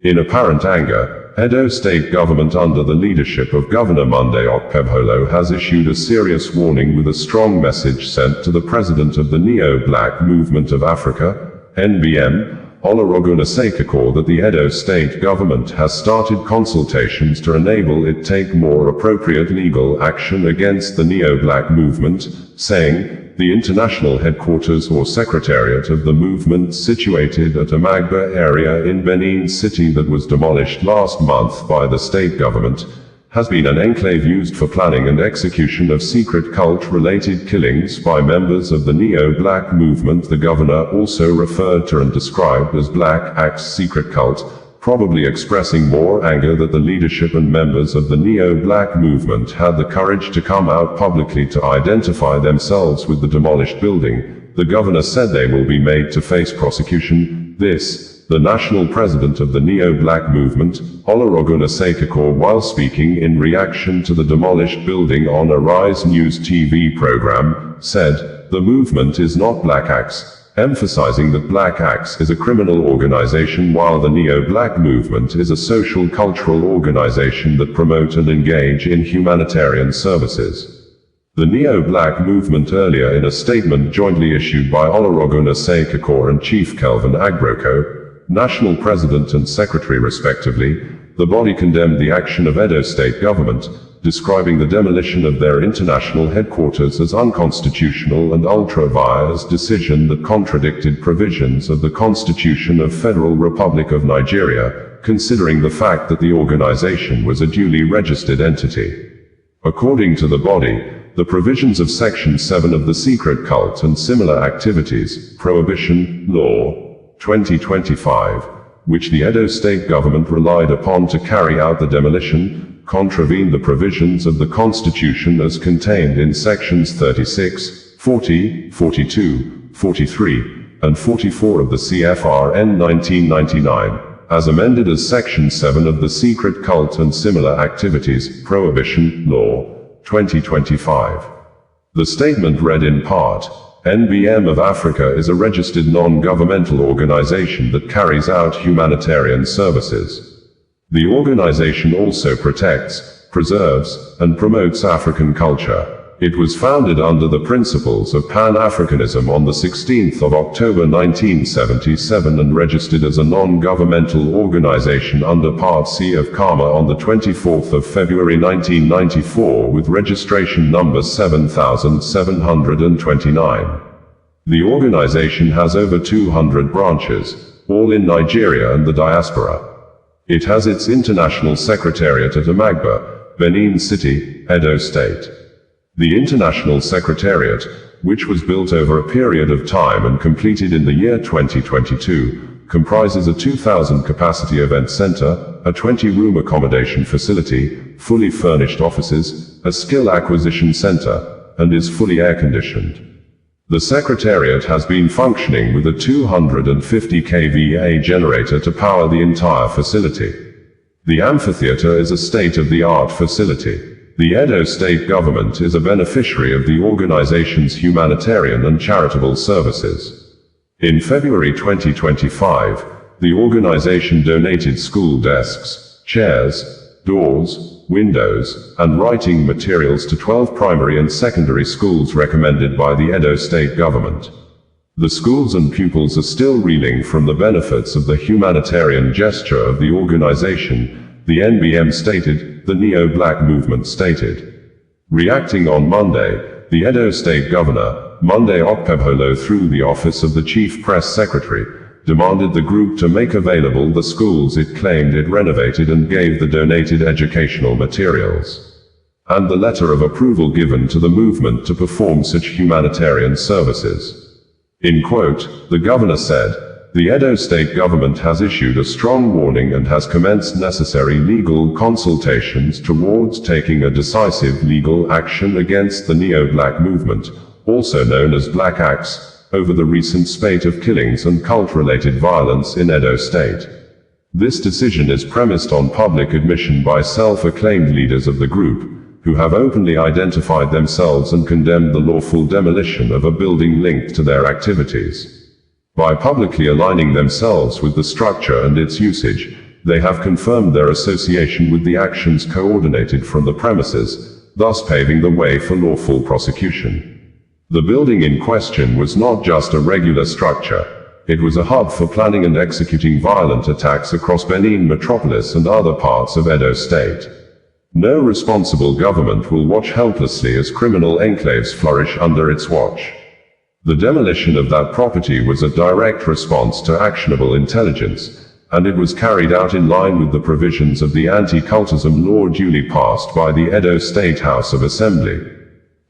In apparent anger, Edo State Government under the leadership of Governor Monday Okpebholo has issued a serious warning with a strong message sent to the President of the Neo-Black Movement of Africa, NBM, Olorogun Ese Kakor, that the Edo State Government has started consultations to enable it take more appropriate legal action against the Neo-Black movement, saying, the international headquarters or secretariat of the movement situated at Amagba area in Benin City that was demolished last month by the state government, has been an enclave used for planning and execution of secret cult-related killings by members of the Neo-Black movement. The governor also referred to and described as Black Axe secret cult, probably expressing more anger that the leadership and members of the Neo-Black movement had the courage to come out publicly to identify themselves with the demolished building. The governor said they will be made to face prosecution. The national president of the Neo-Black movement, Olorogun Ese Kakor, while speaking in reaction to the demolished building on a Rise News TV program, said, the movement is not Black Axe, emphasizing that Black Axe is a criminal organization while the Neo-Black movement is a social cultural organization that promote and engage in humanitarian services. The Neo-Black movement earlier in a statement jointly issued by Olorogun Ese Kakor and Chief Kelvin Agroko, National President and Secretary respectively, the body condemned the action of Edo State Government, describing the demolition of their international headquarters as unconstitutional and ultra-vires decision that contradicted provisions of the Constitution of Federal Republic of Nigeria, considering the fact that the organization was a duly registered entity. According to the body, the provisions of Section 7 of the Secret Cult and Similar Activities Prohibition Law 2025, which the Edo State Government relied upon to carry out the demolition, contravened the provisions of the Constitution as contained in Sections 36, 40, 42, 43, and 44 of the CFR-N 1999, as amended as Section 7 of the Secret Cult and Similar Activities Prohibition Law 2025. The statement read in part, NBM of Africa is a registered non-governmental organization that carries out humanitarian services. The organization also protects, preserves, and promotes African culture. It was founded under the principles of Pan-Africanism on the 16th of October 1977 and registered as a non-governmental organization under Part C of CAMA on the 24th of February 1994 with registration number 7729. The organization has over 200 branches, all in Nigeria and the diaspora. It has its international secretariat at Amagba, Benin City, Edo State. The International Secretariat, which was built over a period of time and completed in the year 2022, comprises a 2,000 capacity event center, a 20-room accommodation facility, fully furnished offices, a skill acquisition center, and is fully air-conditioned. The Secretariat has been functioning with a 250 kVA generator to power the entire facility. The amphitheater is a state-of-the-art facility. The Edo State Government is a beneficiary of the organization's humanitarian and charitable services. In February 2025, the organization donated school desks, chairs, doors, windows, and writing materials to 12 primary and secondary schools recommended by the Edo State Government. The schools and pupils are still reeling from the benefits of the humanitarian gesture of the organization, the NBM stated, the Neo-Black movement stated. Reacting on Monday, the Edo State Governor, Monday Okpebholo, through the Office of the Chief Press Secretary, demanded the group to make available the schools it claimed it renovated and gave the donated educational materials, and the letter of approval given to the movement to perform such humanitarian services. In quote, the governor said, the Edo State Government has issued a strong warning and has commenced necessary legal consultations towards taking a decisive legal action against the Neo-Black movement, also known as Black Axe, over the recent spate of killings and cult-related violence in Edo State. This decision is premised on public admission by self-acclaimed leaders of the group, who have openly identified themselves and condemned the lawful demolition of a building linked to their activities. By publicly aligning themselves with the structure and its usage, They have confirmed their association with the actions coordinated from the premises, thus paving the way for lawful prosecution. The building in question was not just a regular structure. It was a hub for planning and executing violent attacks across Benin metropolis and other parts of Edo State. No responsible government will watch helplessly as criminal enclaves flourish under its watch. The demolition of that property was a direct response to actionable intelligence, and it was carried out in line with the provisions of the anti-cultism law duly passed by the Edo State House of Assembly.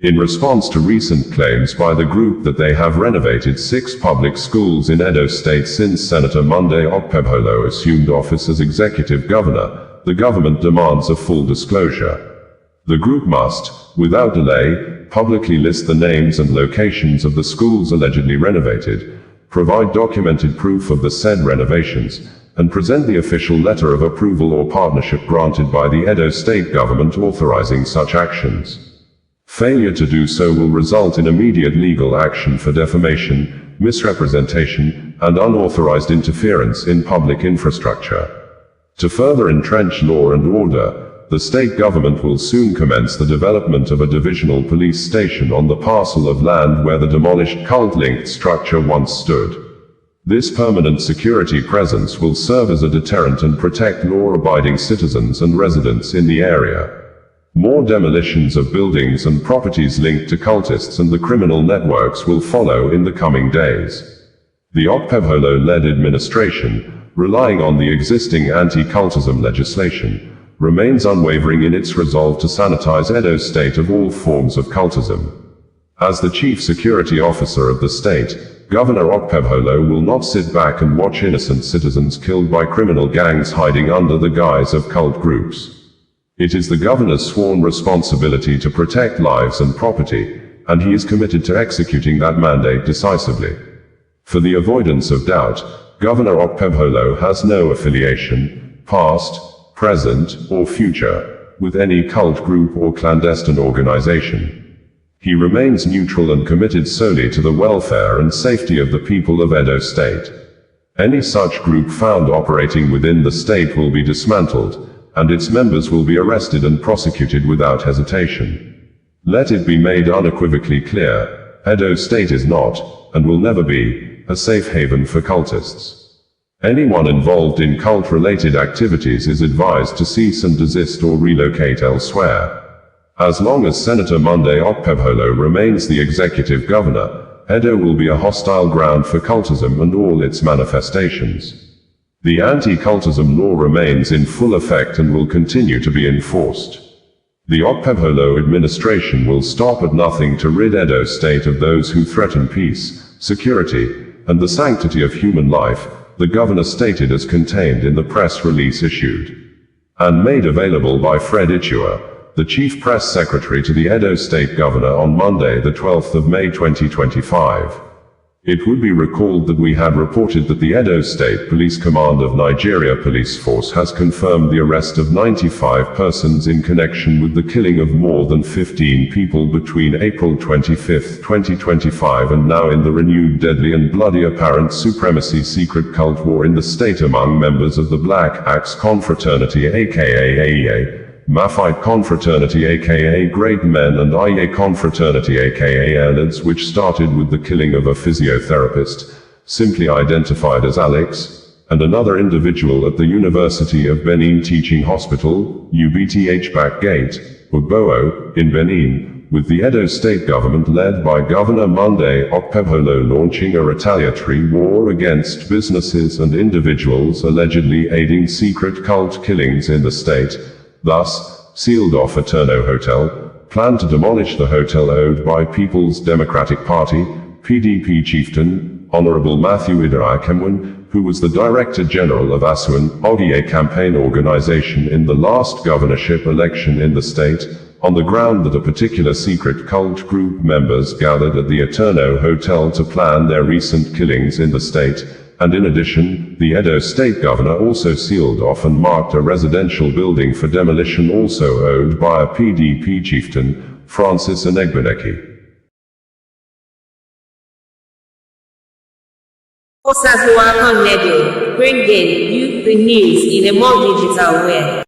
In response to recent claims by the group that they have renovated 6 public schools in Edo State since Senator Monday Okpebholo assumed office as executive governor, the government demands a full disclosure. The group must, without delay, publicly list the names and locations of the schools allegedly renovated, provide documented proof of the said renovations, and present the official letter of approval or partnership granted by the Edo State Government authorizing such actions. Failure to do so will result in immediate legal action for defamation, misrepresentation, and unauthorized interference in public infrastructure. To further entrench law and order, the state government will soon commence the development of a divisional police station on the parcel of land where the demolished cult-linked structure once stood. This permanent security presence will serve as a deterrent and protect law-abiding citizens and residents in the area. More demolitions of buildings and properties linked to cultists and the criminal networks will follow in the coming days. The Okpebholo-led administration, relying on the existing anti-cultism legislation, remains unwavering in its resolve to sanitize Edo State of all forms of cultism. As the chief security officer of the state, Governor Okpebholo will not sit back and watch innocent citizens killed by criminal gangs hiding under the guise of cult groups. It is the governor's sworn responsibility to protect lives and property, and he is committed to executing that mandate decisively. For the avoidance of doubt, Governor Okpebholo has no affiliation, past, present, or future, with any cult group or clandestine organization. He remains neutral and committed solely to the welfare and safety of the people of Edo State. Any such group found operating within the state will be dismantled, and its members will be arrested and prosecuted without hesitation. Let it be made unequivocally clear, Edo State is not, and will never be, a safe haven for cultists. Anyone involved in cult-related activities is advised to cease and desist or relocate elsewhere. As long as Senator Monday Okpebholo remains the executive governor, Edo will be a hostile ground for cultism and all its manifestations. The anti-cultism law remains in full effect and will continue to be enforced. The Okpebholo administration will stop at nothing to rid Edo State of those who threaten peace, security, and the sanctity of human life, the governor stated as contained in the press release issued and made available by Fred Ichua, the chief press secretary to the Edo State Governor on Monday the 12th of May 2025. It would be recalled that we had reported that the Edo State Police Command of Nigeria Police Force has confirmed the arrest of 95 persons in connection with the killing of more than 15 people between April 25, 2025 and now in the renewed deadly and bloody apparent supremacy secret cult war in the state among members of the Black Axe Confraternity aka AEA, Maphite Confraternity aka Great Men and Iye Confraternity aka Airlids, which started with the killing of a physiotherapist, simply identified as Alex, and another individual at the University of Benin Teaching Hospital, UBTH Back Gate, Ugbowo, in Benin, with the Edo State Government led by Governor Monday Okpebholo launching a retaliatory war against businesses and individuals allegedly aiding secret cult killings in the state. Thus, sealed off Eterno Hotel, planned to demolish the hotel owned by People's Democratic Party, PDP chieftain, Honorable Matthew Idara Kemwin, who was the Director General of Asuan Ogie campaign organization in the last governorship election in the state, on the ground that a particular secret cult group members gathered at the Eterno Hotel to plan their recent killings in the state. And in addition, the Edo State Governor also sealed off and marked a residential building for demolition also owned by a PDP chieftain, Francis Enegbeneki. Olorogun level, bringing you the news in a more digital way.